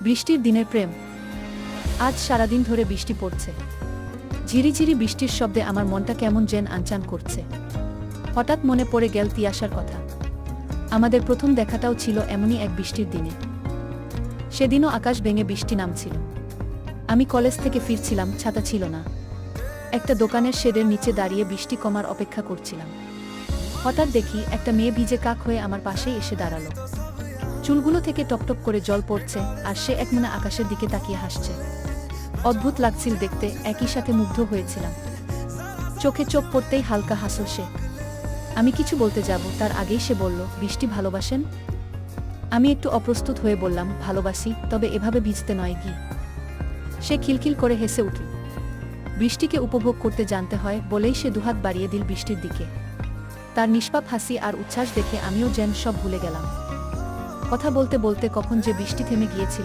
বৃষ্টির দিনের প্রেম। আজ সারাদিন ধরে বৃষ্টি পড়ছে। ঝিরিঝিরি বৃষ্টির শব্দে আমার মনটা কেমন যেন আনচান করছে। হঠাৎ মনে পড়ে গেল তিয়াশার কথা। আমাদের প্রথম দেখাটাও ছিল এমনই এক বৃষ্টির দিনে। সেদিনও আকাশ ভেঙে বৃষ্টি নামছিল। আমি কলেজ থেকে ফিরছিলাম, ছাতা ছিল না। একটা দোকানের শেডের নিচে দাঁড়িয়ে বৃষ্টি কমার অপেক্ষা করছিলাম। হঠাৎ দেখি একটা মেয়ে ভিজে কাক হয়ে আমার পাশেই এসে দাঁড়ালো। চুলগুলো থেকে টপটপ করে জল পড়ছে, আর সে একমনে আকাশের দিকে তাকিয়ে হাসছে। অদ্ভুত লাগছিল দেখতে, একই সাথে মুগ্ধ হয়েছিলাম। চোখে চোখ পড়তেই হালকা হাসল সে। আমি কিছু বলতে যাব, তার আগেই সে বলল, বৃষ্টি ভালোবাসেন? আমি একটু অপ্রস্তুত হয়ে বললাম, ভালোবাসি, তবে এভাবে ভিজতে নয় গি। সে খিলখিল করে হেসে উঠল। বৃষ্টিকে উপভোগ করতে জানতে হয় বলেই সে দুহাত বাড়িয়ে দিল বৃষ্টির দিকে। তার নিষ্পাপ হাসি আর উচ্ছ্বাস দেখে আমিও যেন সব ভুলে গেলাম। কথা বলতে বলতে কখন যে বৃষ্টি থেমে গিয়েছিল